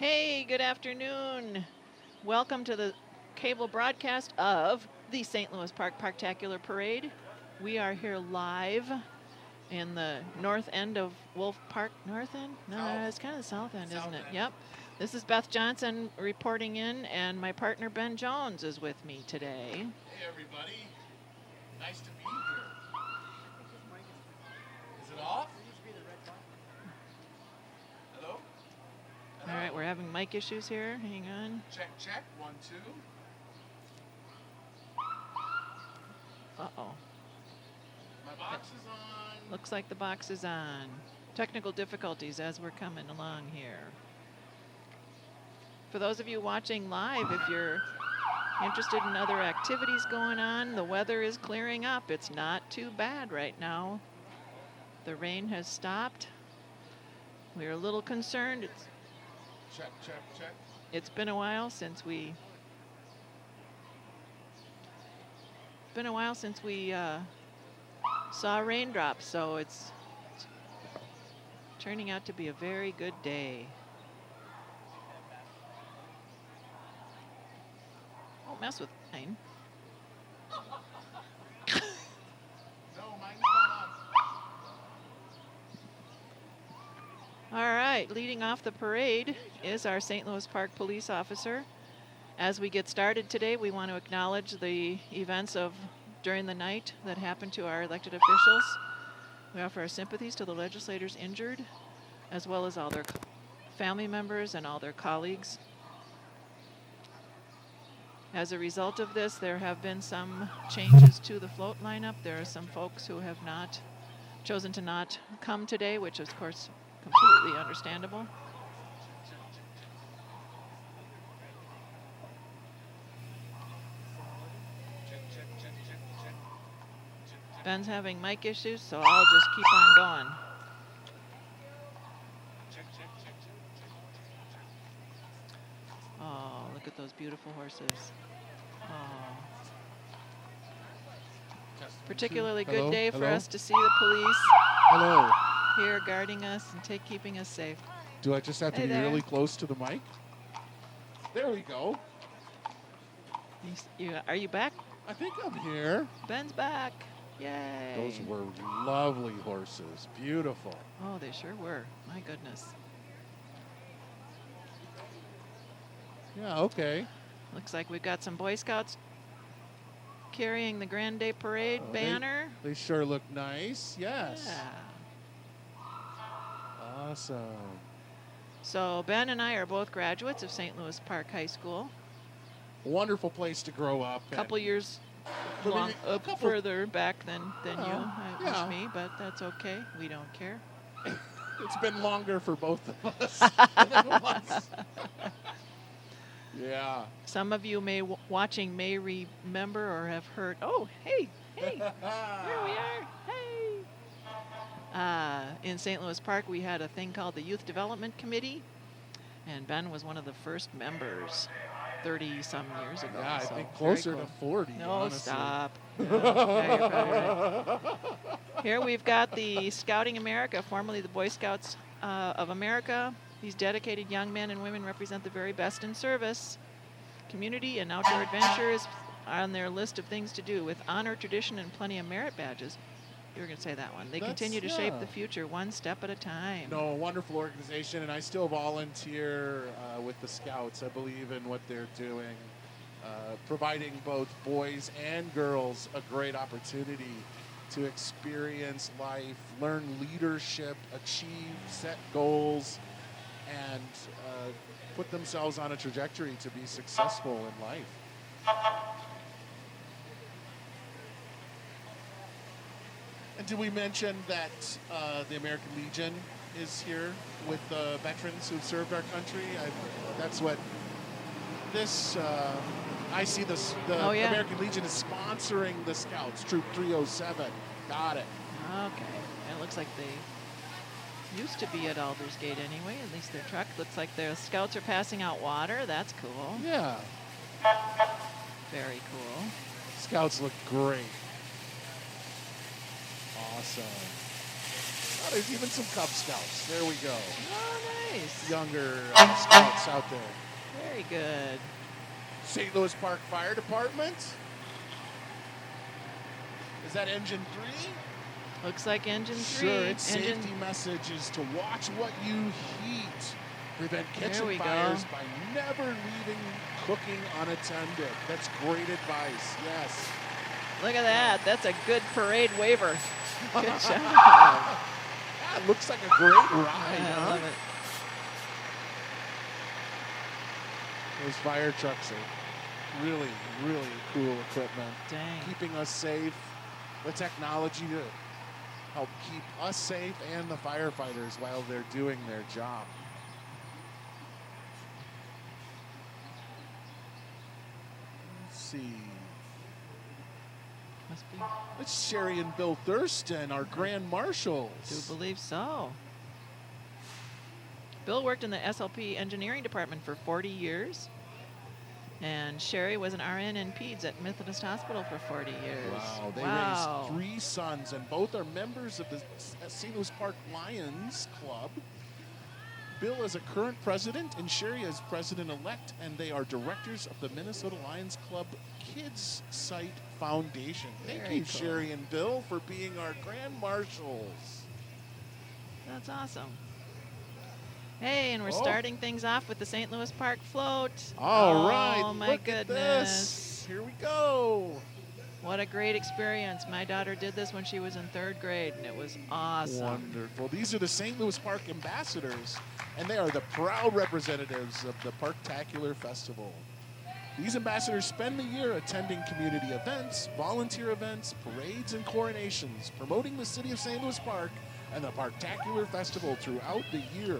Hey, good afternoon. Welcome to the cable broadcast of the St. Louis Park Parktacular Parade. We are here live in the north end of Wolf Park. North end? No, it's kind of the south end, isn't it? Yep. This is Beth Johnson reporting in, and my partner Ben Jones is with me today. Hey, everybody. Nice to be here. Is it off? Hello? All right, we're having mic issues here. Hang on. Check, check. 1, 2. Uh-oh. My box is on. Looks like the box is on. Technical difficulties as we're coming along here. For those of you watching live, if you're interested in other activities going on, the weather is clearing up. It's not too bad right now. The rain has stopped. We're a little concerned. Check, check, check. It's been a while since we saw raindrops, so it's turning out to be a very good day. Don't mess with mine. No, mine's not on. All right, leading off the parade is our St. Louis Park police officer. As we get started today, we want to acknowledge the events of during the night that happened to our elected officials. We offer our sympathies to the legislators injured, as well as all their family members and all their colleagues. As a result of this, there have been some changes to the float lineup. There are some folks who have chosen to not come today, which is, of course, completely understandable. Ben's having mic issues, so I'll just keep on going. Oh, look at those beautiful horses. Oh. Particularly good day for us to see the police Hello. here guarding us and keeping us safe. Do I just have to Hey be there. really close to the mic? There we go. Are you back? I think I'm here. Ben's back. Yay. Those were lovely horses. Beautiful. Oh, they sure were. My goodness. Yeah, okay. Looks like we've got some Boy Scouts carrying the Grand Day Parade Oh, banner. They sure look nice. Yes. Yeah. Awesome. So Ben and I are both graduates of St. Louis Park High School. Wonderful place to grow up. A couple years further back than you, wish me, but that's okay. We don't care. It's been longer for both of us. Yeah. Some of you watching may remember or have heard, oh, hey, here we are, hey. In St. Louis Park, we had a thing called the Youth Development Committee, and Ben was one of the first members 30-some years ago. Yeah, I so think closer very cool. to 40, No, honestly. stop. Yeah, you're probably right. Here we've got the Scouting America, formerly the Boy Scouts of America. These dedicated young men and women represent the very best in service. Community and outdoor adventure is on their list of things to do. With honor, tradition, and plenty of merit badges. You were going to say that one. They continue to shape the future one step at a time. No, a wonderful organization, and I still volunteer with the Scouts. I believe in what they're doing, providing both boys and girls a great opportunity to experience life, learn leadership, achieve set goals, and put themselves on a trajectory to be successful in life. And did we mention that the American Legion is here with veterans who've served our country? That's what this, I see this, the American Legion is sponsoring the Scouts, Troop 307. Got it. Okay. And it looks like they used to be at Aldersgate anyway, at least their truck. Looks like their Scouts are passing out water. That's cool. Yeah. Very cool. Scouts look great. Awesome. Oh, there's even some Cub Scouts. There we go. Oh, Nice. younger scouts out there. Very good. St. Louis Park Fire Department. Is that engine 3? Looks like engine 3. Sure, its safety message is to watch what you heat. Prevent kitchen fires by never leaving cooking unattended. That's great advice, yes. Look at that. That's a good parade waiver. Good job. That looks like a great ride, I huh? love it. Those fire trucks are really, really cool equipment. Dang. Keeping us safe. The technology to help keep us safe and the firefighters while they're doing their job. Let's see. Must be. It's Sherry and Bill Thurston, our Grand Marshals. Do believe so. Bill worked in the SLP engineering department for 40 years. And Sherry was an RN in Peds at Methodist Hospital for 40 years. Wow, they raised 3 sons, and both are members of the St. Louis Park Lions Club. Bill is a current president, and Sherry is president-elect, and they are directors of the Minnesota Lions Club Kids Site Foundation. Thank you, cool. Sherry and Bill, for being our Grand Marshals. That's awesome. Hey, and we're starting things off with the St. Louis Park float. All right, Oh, my look goodness. at this. Here we go. What a great experience. My daughter did this when she was in 3rd grade, and it was awesome. Wonderful. These are the St. Louis Park ambassadors, and they are the proud representatives of the Parktacular Festival. These ambassadors spend the year attending community events, volunteer events, parades, and coronations, promoting the city of St. Louis Park and the Parktacular Festival throughout the year.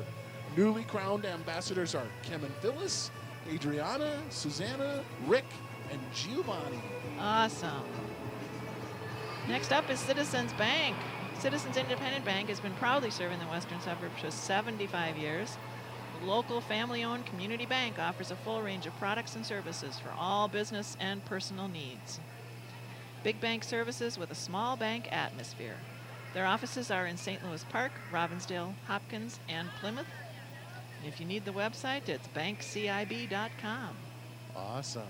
Newly crowned ambassadors are Kim and Phyllis, Adriana, Susanna, Rick, and Giovanni. Awesome. Next up is Citizens Bank. Citizens Independent Bank has been proudly serving the western suburbs for 75 years. The local family-owned community bank offers a full range of products and services for all business and personal needs. Big bank services with a small bank atmosphere. Their offices are in St. Louis Park, Robbinsdale, Hopkins, and Plymouth. If you need the website, it's bankcib.com. Awesome.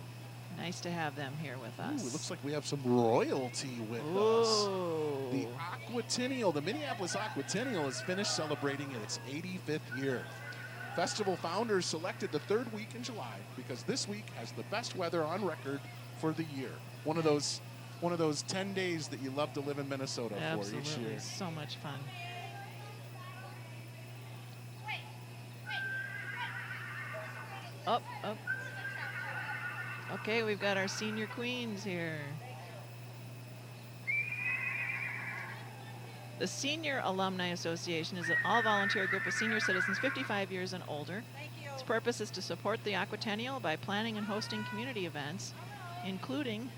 Nice to have them here with us. Ooh, it looks like we have some royalty with us. The Aquatennial, the Minneapolis Aquatennial has finished celebrating its 85th year. Festival founders selected the 3rd week in July because this week has the best weather on record for the year. One of those 10 days that you love to live in Minnesota for each year. So much fun. Up. Okay, we've got our senior queens here. The Senior Alumni Association is an all-volunteer group of senior citizens 55 years and older. Its purpose is to support the Aquatennial by planning and hosting community events, including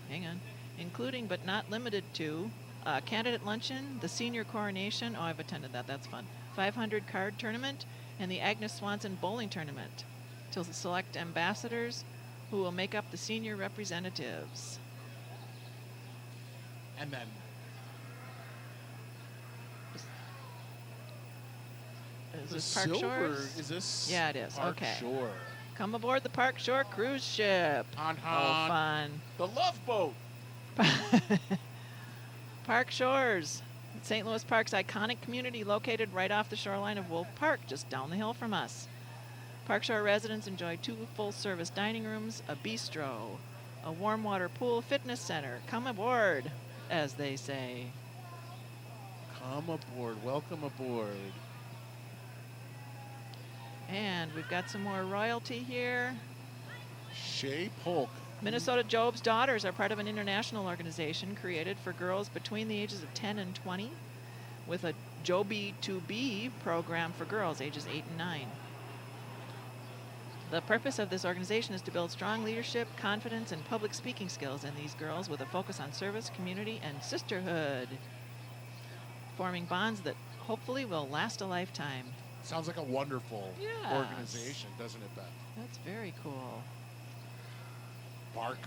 but not limited to candidate luncheon, the senior coronation. Oh, I've attended that. That's fun. 500 card tournament, and the Agnes Swanson bowling tournament to select ambassadors who will make up the senior representatives. And then Is the this Park silver, Shores? is this Yeah, it is. Park Okay. Shore? Come aboard the Park Shore cruise ship. On Oh, fun. The Love Boat. Park Shores. St. Louis Park's iconic community located right off the shoreline of Wolf Park, just down the hill from us. Park Shore residents enjoy 2 full-service dining rooms, a bistro, a warm water pool, fitness center. Come aboard, as they say. Come aboard. Welcome aboard. And we've got some more royalty here. Shay Polk. Minnesota Job's Daughters are part of an international organization created for girls between the ages of 10 and 20 with a Joby 2B program for girls ages 8 and 9. The purpose of this organization is to build strong leadership, confidence, and public speaking skills in these girls with a focus on service, community, and sisterhood, forming bonds that hopefully will last a lifetime. Sounds like a wonderful Yes. organization, doesn't it, Beth? That's very cool. Park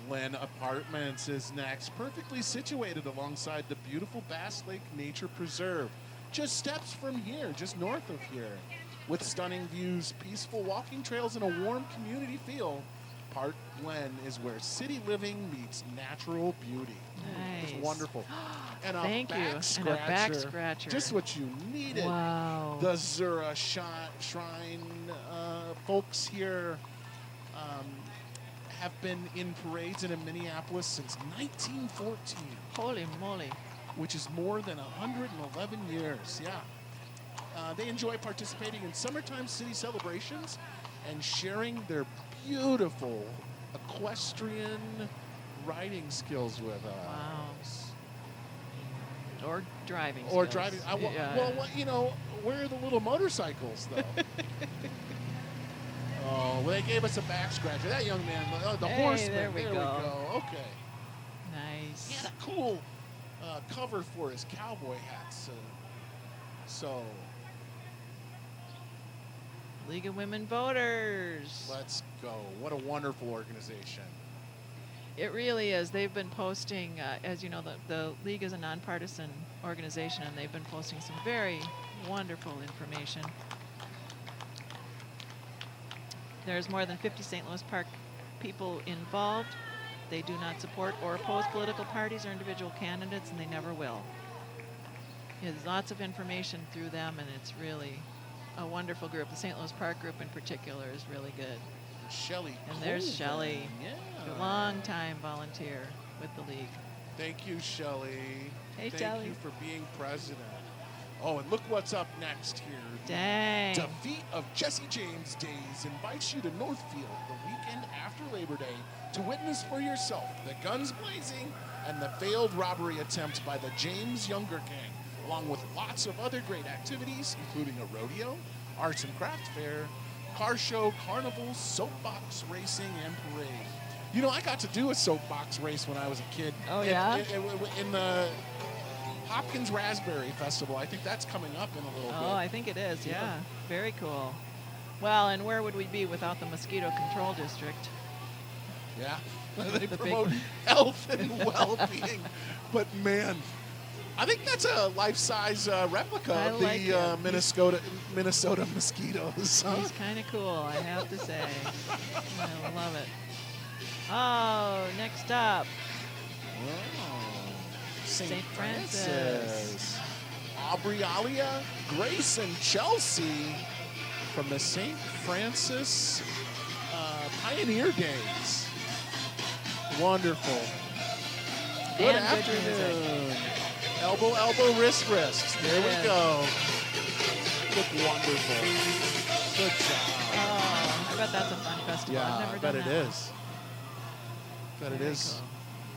Glen Apartments is next, perfectly situated alongside the beautiful Bass Lake Nature Preserve. just steps from here, just north of here. With stunning views, peaceful walking trails, and a warm community feel, Park Glen is where city living meets natural beauty. Nice. It's wonderful. And a Thank you. back scratcher. And a back scratcher. Just what you needed. Wow. The Zura Shrine folks here have been in parades in Minneapolis since 1914. Holy moly. Which is more than 111 years. Yeah. They enjoy participating in summertime city celebrations and sharing their beautiful equestrian riding skills with us. Wow. Or driving Or skills. driving. Yeah. Well, you know, where are the little motorcycles, though? Oh, well, they gave us a back scratcher. That young man, the horseman. There we go. Okay. Nice. He had a cool cover for his cowboy hats. So League of Women Voters. let's go. What a wonderful organization. It really is. They've been posting, as you know, the League is a nonpartisan organization, and they've been posting some very wonderful information. There's more than 50 St. Louis Park people involved. They do not support or oppose political parties or individual candidates, and they never will. There's lots of information through them, and it's really a wonderful group. The St. Louis Park group in particular is really good. Shelley. And there's Colvin. Shelley, Yeah. a long-time volunteer with the League. Thank you, Shelley. Hey, Thank Shelley. you for being president. Oh, and look what's up next here. Dang. Defeat of Jesse James Days invites you to Northfield the weekend after Labor Day to witness for yourself the guns blazing and the failed robbery attempt by the James Younger Gang, along with lots of other great activities, including a rodeo, arts and craft fair, car show, carnival, soapbox racing, and parade. You know, I got to do a soapbox race when I was a kid. Oh, yeah? In the Hopkins Raspberry Festival. I think that's coming up in a little bit. Oh, I think it is, yeah. Very cool. Well, and where would we be without the Mosquito Control District? Yeah. They The big promote one. health and well-being. But, man, I think that's a life-size replica I of like the him. Minnesota mosquitoes. Huh? He's kind of cool, I have to say. I love it. Oh, next up, St. Francis. Aubrey Alia, Grace, and Chelsea from the St. Francis Pioneer Days. Wonderful. Good And good afternoon. Elbow, elbow, wrist, wrist. There Yeah. we go. Look wonderful. Good job. Oh, I bet that's a fun festival. I've Yeah, never I done bet it that one. is. Bet it Very is.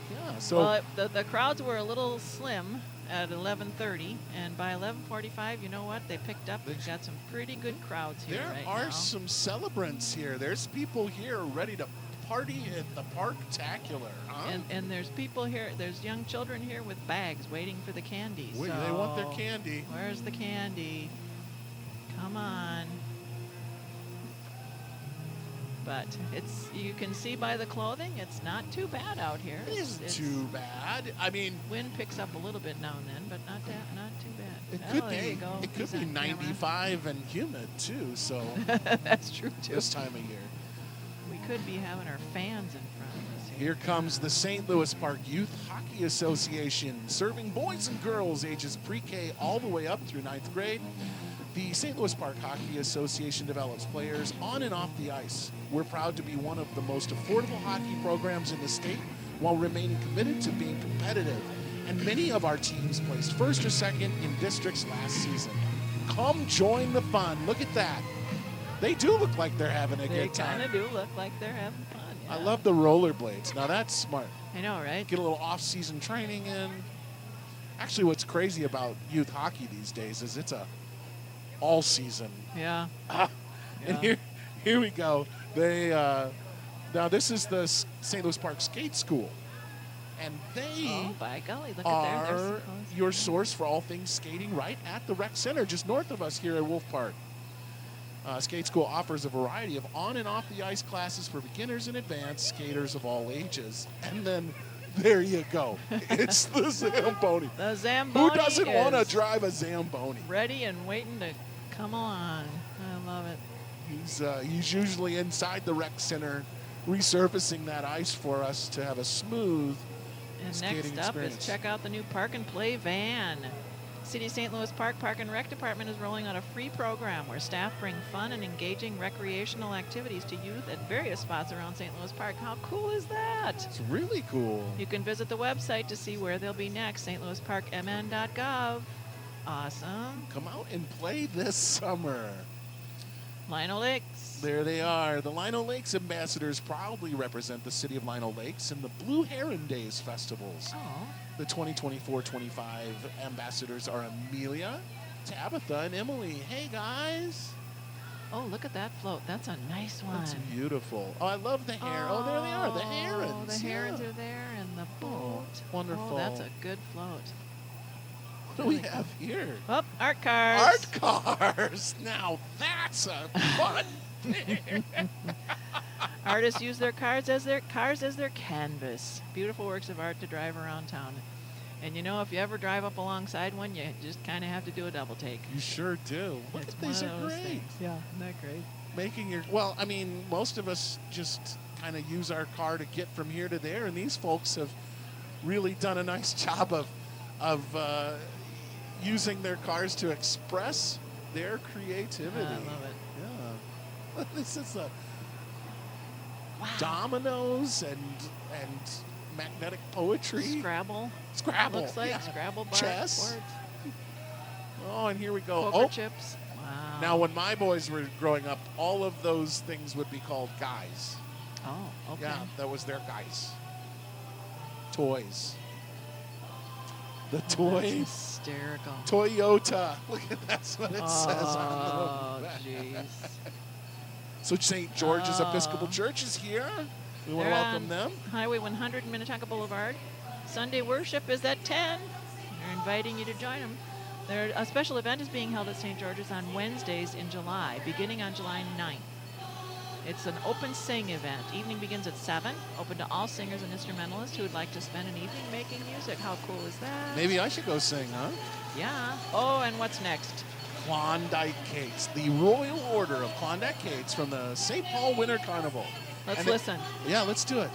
cool. Yeah, so Well, the crowds were a little slim at 11:30, and by 11:45, you know what? They picked up. We've got some pretty good crowds here there right are now. some celebrants here. There's people here ready to party at the Parktacular. Huh? And there's people here, there's young children here with bags waiting for the candy. Wait, so they want their candy. Where's the candy? Come on. But it's, you can see by the clothing, it's not too bad out here. It isn't It's- too bad. I mean, Wind picks up a little bit now and then, but not too bad. it Oh, could there be you go. it could He's be on camera. 95 and humid too. So That's true too. this time of year. We could be having our fans in front of us here. Here comes the St. Louis Park Youth Hockey Association, serving boys and girls ages pre-K all the way up through 9th grade. The St. Louis Park Hockey Association develops players on and off the ice. We're proud to be one of the most affordable hockey programs in the state while remaining committed to being competitive. And many of our teams placed first or second in districts last season. Come join the fun. Look at that. They do look like they're having a They good time. kind of do look like they're having fun. I yeah. love the rollerblades. Now that's smart. I know, right? Get a little off-season training in. Actually, what's crazy about youth hockey these days is it's a all-season. Yeah. And Yeah. here we go. They now this is the St. Louis Park Skate School, and they Oh, by golly, look at are there. They're supposed- your source for all things skating right at the rec center just north of us here at Wolf Park. Skate School offers a variety of on and off the ice classes for beginners and advanced skaters of all ages. And then There you go. It's the Zamboni. The Zamboni. Who doesn't want to is drive a Zamboni? ready and waiting to come along. I love it. He's usually inside the rec center, resurfacing that ice for us to have a smooth And skating next up experience. is check out the new Park and Play van. City of St. Louis Park and Rec Department is rolling out a free program where staff bring fun and engaging recreational activities to youth at various spots around St. Louis Park. How cool is that? It's really cool. You can visit the website to see where they'll be next, stlouisparkmn.gov. Awesome. Come out and play this summer. Lino Lakes. There they are. The Lino Lakes ambassadors proudly represent the city of Lino Lakes in the Blue Heron Days festivals. Oh. The 2024-25 ambassadors are Amelia, Tabitha, and Emily. Hey, guys. Oh, look at that float. That's a nice one. That's beautiful. Oh, I love the hair. Oh, there they are, the herons. Oh, the herons Yeah. are there and the boat. Oh, wonderful. Oh, that's a good float. What do we have here? Oh, art cars. Art cars. Now that's a fun thing. Artists use their cars as their canvas. Beautiful works of art to drive around town. And you know, if you ever drive up alongside one, you just kind of have to do a double take. You sure do. Look It's at these one are of those great. things. Yeah, isn't that great? Making your I mean, most of us just kind of use our car to get from here to there, and these folks have really done a nice job of using their cars to express their creativity. I love it. Yeah. This is a Wow. dominoes and magnetic poetry. Scrabble. Scrabble. Looks like yeah. Scrabble Chess. boards. Oh, and here we go. Poker Oh, chips. Wow. now when my boys were growing up, all of those things would be called guys. Oh, okay. Yeah, that was their guys. Toys. The That's toy hysterical. Toyota. Look at that's what it says Oh, on the back. jeez. So St. George's Oh. Episcopal Church is here. We want to They're welcome on them. Highway 100 Minnetonka Boulevard. Sunday worship is at 10. They're inviting you to join them. A special event is being held at St. George's on Wednesdays in July, beginning on July 9th. It's an open sing event. Evening begins at 7, open to all singers and instrumentalists who would like to spend an evening making music. How cool is that? Maybe I should go sing, huh? Yeah. Oh, and what's next? Klondike Cakes, the Royal Order of Klondike Cakes from the St. Paul Winter Carnival. Let's And listen. Yeah, let's do it.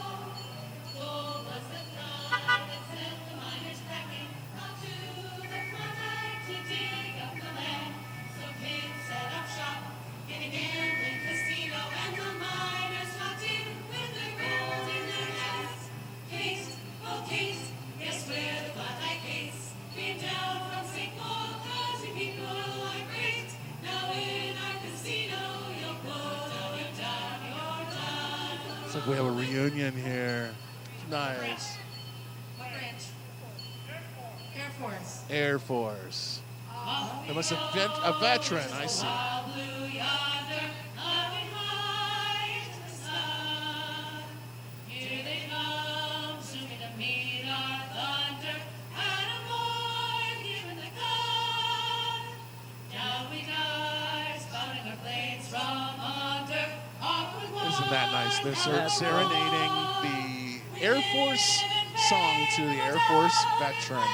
Looks like we have a reunion here. Nice. What branch? Air Force. Air Force. That must have been a veteran, I see. Isn't that nice? They're serenading the Air Force song to the Air Force veteran.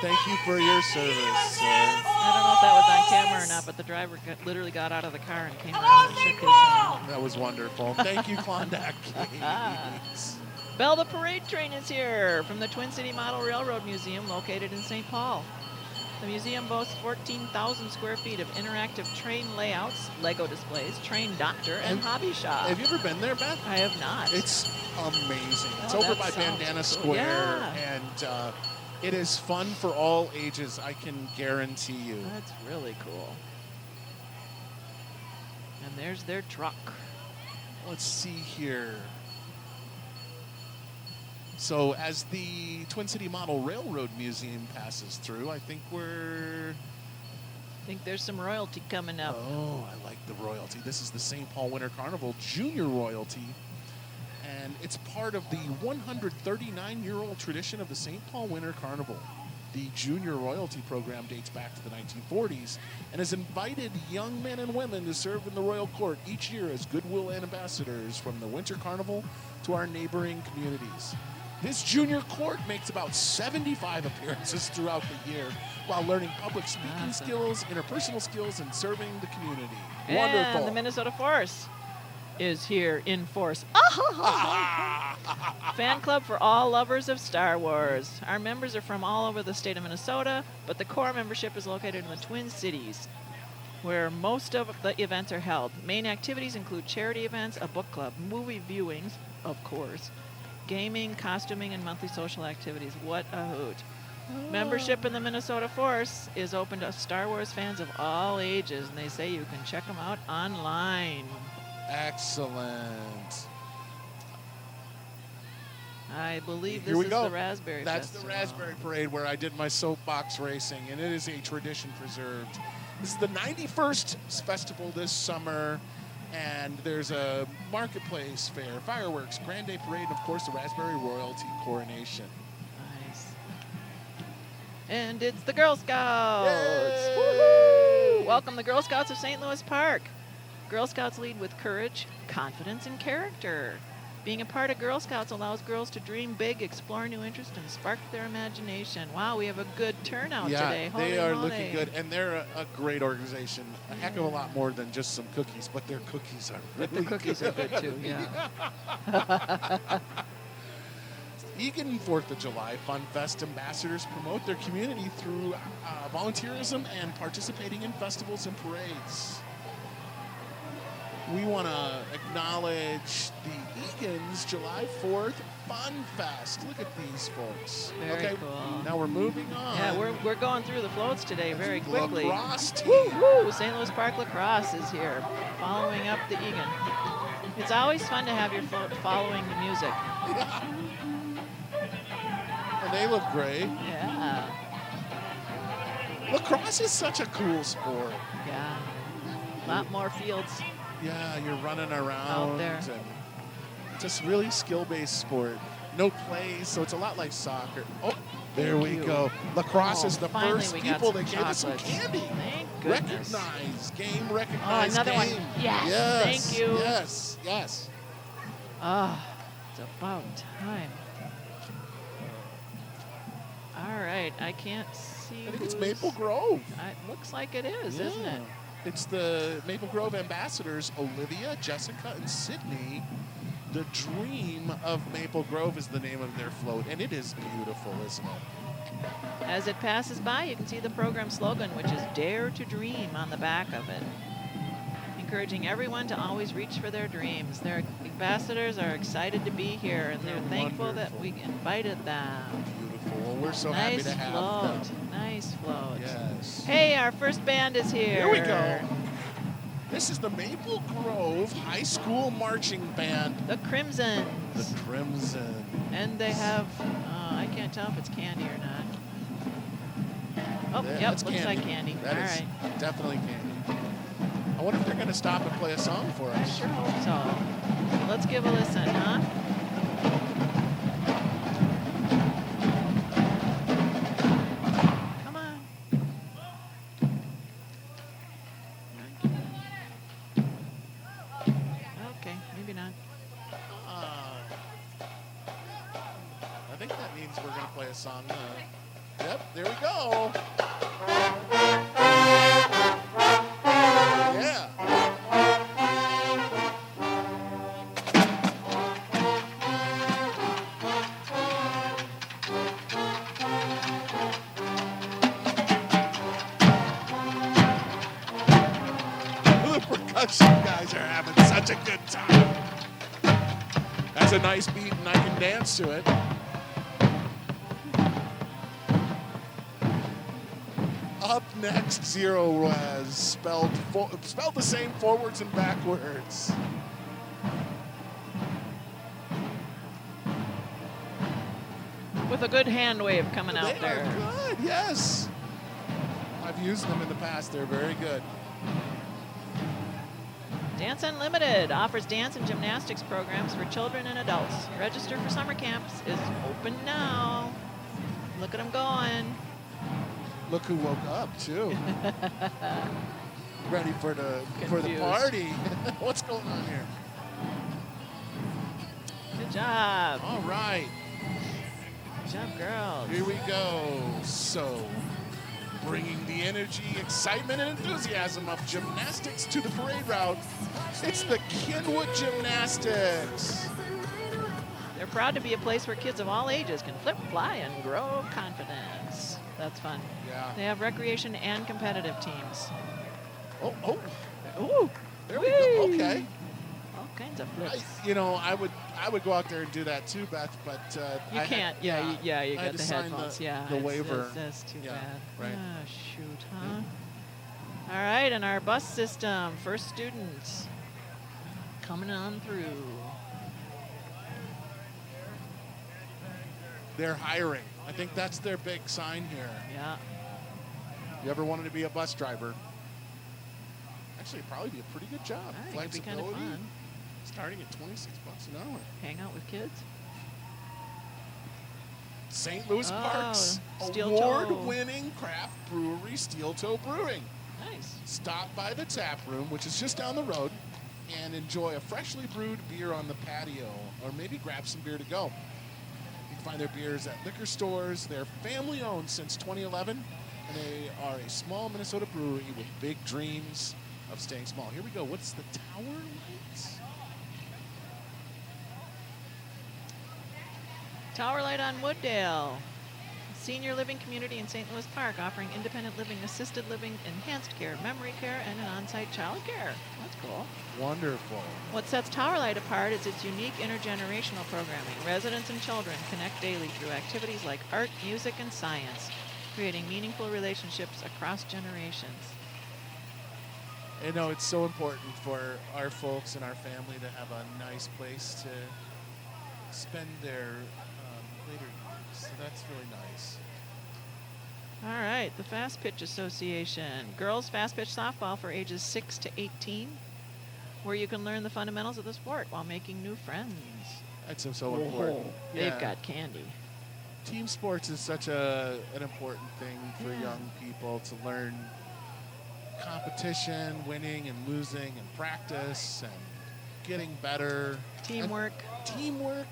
Thank you for your service, sir. I don't know if that was on camera or not, but the driver literally got out of the car and came around and shook his hand. That was wonderful. Thank you, Klondike Cakes. Bell the Parade Train is here from the Twin City Model Railroad Museum located in St. Paul. The museum boasts 14,000 square feet of interactive train layouts, Lego displays, train doctor, and hobby shop. Have you ever been there, Beth? I have not. It's amazing. It's Oh, over that by sounds Bandana cool. Square, Yeah. and it is fun for all ages, I can guarantee you. That's really cool. And there's their truck. Let's see here. So as the Twin City Model Railroad Museum passes through, I think I think there's some royalty coming up. Oh, I like the royalty. This is the St. Paul Winter Carnival Junior Royalty. And it's part of the 139-year-old tradition of the St. Paul Winter Carnival. The Junior Royalty program dates back to the 1940s and has invited young men and women to serve in the royal court each year as goodwill ambassadors from the Winter Carnival to our neighboring communities. This junior court makes about 75 appearances throughout the year while learning public speaking skills, interpersonal skills, and serving the community. And Wonderful. the Minnesota Force is here in force. Fan club for all lovers of Star Wars. Our members are from all over the state of Minnesota, but the core membership is located in the Twin Cities, where most of the events are held. Main activities include charity events, a book club, movie viewings, of course, gaming, costuming, and monthly social activities. What a hoot. Membership in the Minnesota Force is open to Star Wars fans of all ages, and they say you can check them out online. Excellent. I believe Here this we is go. the Raspberry That's Festival. the Raspberry Parade where I did my soapbox racing, and it is a tradition preserved. This is the 91st festival this summer, and there's a marketplace fair, fireworks, Grand Day Parade, and of course the Raspberry Royalty Coronation. Nice. And it's the Girl Scouts. Yay! Woohoo! Welcome the Girl Scouts of St. Louis Park. Girl Scouts lead with courage, confidence, and character. Being a part of Girl Scouts allows girls to dream big, explore new interests, and spark their imagination. Wow, we have a good turnout today. Yeah, they are Holy looking good, and they're a great organization. A heck of a lot more than just some cookies, but their cookies are really But the cookies good. are good too, yeah. Egan 4th of July Fun Fest ambassadors promote their community through volunteerism and participating in festivals and parades. We want to acknowledge the Egan's July 4th Fun Fest. Look at these folks. Very okay, cool. now we're moving on. Yeah, we're going through the floats today very quickly. Lacrosse team. Woo! St. Louis Park Lacrosse is here, following up the Egan. It's always fun to have your float following the music. And they look great. Yeah. Lacrosse is such a cool sport. Yeah. A lot more fields. Yeah, you're running around. Out there. And it's a really skill-based sport. No plays, so it's a lot like soccer. Oh, there we go. Lacrosse is the finally first we got people some that gave us some chocolates. candy. Thank goodness. Recognize another one. game. Yes, thank you. Yes, yes. Ah, it's about time. All right, I can't see. I think it's who's- Maple Grove. Looks like it is, isn't it? It's the Maple Grove ambassadors, Olivia, Jessica, and Sydney. The Dream of Maple Grove is the name of their float, and it is beautiful, isn't it? As it passes by, you can see the program slogan, which is Dare to Dream on the back of it. Encouraging everyone to always reach for their dreams. Their ambassadors are excited to be here, and they're thankful that we invited them. Beautiful. Well, we're so happy Nice to have float. them. Nice float. Yes. Hey, our first band is here. Here we go. This is the Maple Grove High School Marching Band, The Crimsons. the Crimson. And they have, I can't tell if it's candy or not. Oh, Yeah, yep, that's looks like candy. That All is right. definitely candy. I wonder if they're going to stop and play a song for I us. sure hope so. Let's give a listen, huh? Come on. Okay, maybe not. I think that means we're going to play a song. Yep, there we go. Yeah. The percussion guys are having such a good time. That's a nice beat, and I can dance to it. Up next, Zero was spelled the same forwards and backwards. With a good hand wave coming out They there. are good, yes. I've used them in the past. They're very good. Dance Unlimited offers dance and gymnastics programs for children and adults. Register for summer camps is open now. Look at them going. Look who woke up, too. Ready for the Confused. party. What's going on here? Good job. All right. job, girls. Here we go. So, bringing the energy, excitement, and enthusiasm of gymnastics to the parade route, it's the Kenwood Gymnastics. They're proud to be a place where kids of all ages can flip, fly, and grow confidence. That's fun. Yeah. They have recreation and competitive teams. Oh, Ooh, there we go. Okay. all kinds of flips. I would go out there and do that too, Beth, but You can't. You I got had the to sign headphones. the It's- waiver. That's too Yeah, bad. right. Ah, shoot, huh? All right, and our bus system, first students coming on through. They're hiring. I think that's their big sign here. Yeah. You ever wanted to be a bus driver? Actually, it'd probably be a pretty good job. I think it'd be kind of Flexibility, fun. starting at $26 an hour. Hang out with kids. St. Louis Oh, Parks Steel Toe. award-winning craft brewery, Steel Toe Brewing. Nice. Stop by the tap room, which is just down the road, and enjoy a freshly brewed beer on the patio, or maybe grab some beer to go. You can find their beers at liquor stores. They're family-owned since 2011, and they are a small Minnesota brewery with big dreams of staying small. Here we go. What's the Tower Lights? Tower Light on Wooddale. Senior living community in St. Louis Park offering independent living, assisted living, enhanced care, memory care, and an on-site child care. That's cool. Wonderful. What sets Tower Light apart is its unique intergenerational programming. Residents and children connect daily through activities like art, music, and science, creating meaningful relationships across generations. You know, it's so important for our folks and our family to have a nice place to spend their later years. So that's really nice. All right, the Fast Pitch Association. Girls Fast Pitch Softball for ages 6 to 18, where you can learn the fundamentals of the sport while making new friends. That's so important. They've Yeah. got candy. Team sports is such an important thing for young people to learn competition, winning and losing, and practice and getting better. Teamwork. And teamwork,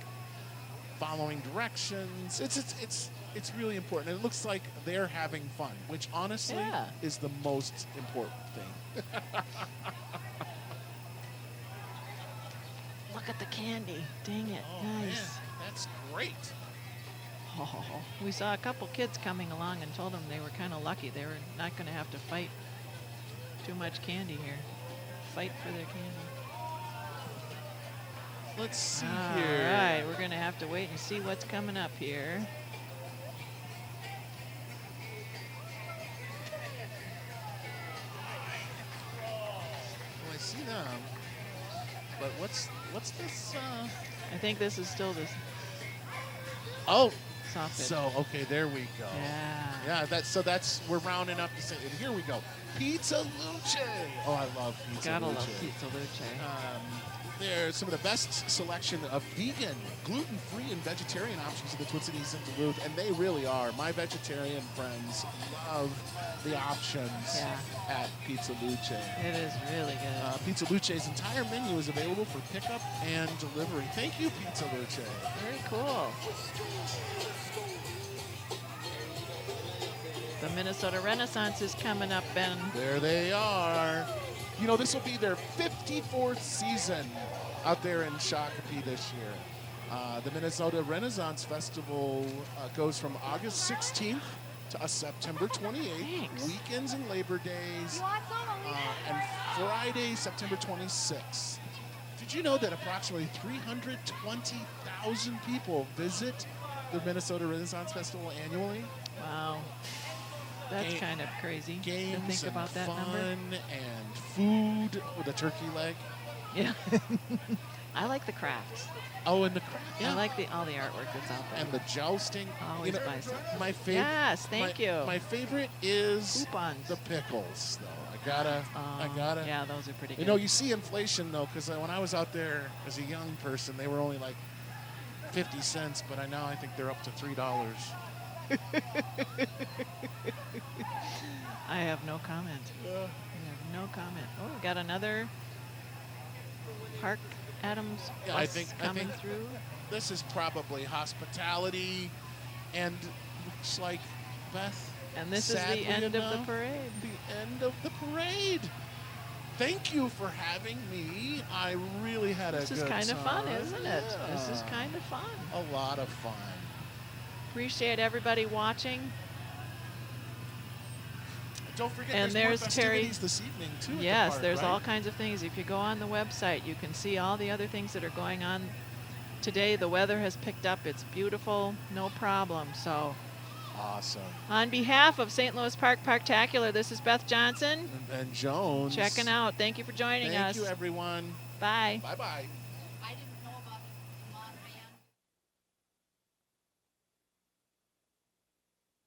following directions. It's really important. It looks like they're having fun, which honestly Yeah. is the most important thing. Look at the candy. Dang it. Oh, Nice. man, that's great. Oh, we saw a couple kids coming along and told them they were kind of lucky. They were not going to have to fight too much candy here. Fight for their candy. Let's see All here. right, we're going to have to wait and see what's coming up here. Well, I see them. But what's this? I think this is still the Oh, soft pitch. so okay, there we go. Yeah. Yeah, that's we're rounding up to say. And here we go. Pizza Luce. Oh, I love Pizza Gotta Luce. love Pizza Luce. There's some of the best selection of vegan, gluten-free, and vegetarian options in the Twin Cities and Duluth, and they really are. My vegetarian friends love the options at Pizza Luce. It is really good. Pizza Luce's entire menu is available for pickup and delivery. Thank you, Pizza Luce. Very cool. The Minnesota Renaissance is coming up, Ben. There they are. You know, this will be their 54th season out there in Shakopee this year. The Minnesota Renaissance Festival goes from August 16th to September 28th, Thanks. weekends and Labor Days, and Friday, September 26th. Did you know that approximately 320,000 people visit the Minnesota Renaissance Festival annually? Wow. That's kind of crazy Games to think and about that fun number. and food with a turkey leg. Yeah. I like the crafts. Oh, and the craft. I like all the artwork that's out there. And the jousting. Always buy something. My favorite. Yes, thank you. My favorite is Coupons. the pickles, though. I gotta. Yeah, those are pretty good. You know, you see inflation though, because when I was out there as a young person, they were only like 50 cents, but now I think they're up to $3. I have no comment. I have no comment. Oh, we got another Park Adams bus Yeah, I think coming through. this is probably hospitality, And looks like, Beth, And this is the sadly end of the enough, parade. the end of the parade. Thank you for having me. I really had a good time. This is kind of fun, isn't it? Yeah. This is kind of fun. A lot of fun. Appreciate everybody watching. Don't forget, And there's there's more Terry. festivities this evening, too, at Yes, the park, there's right? all kinds of things. If you go on the website, you can see all the other things that are going on today. The weather has picked up. It's beautiful, no problem. So, Awesome. on behalf of St. Louis Park Parktacular, this is Beth Johnson. And Jones. Checking out. Thank you for joining us. Thank you, everyone. Bye. Bye-bye.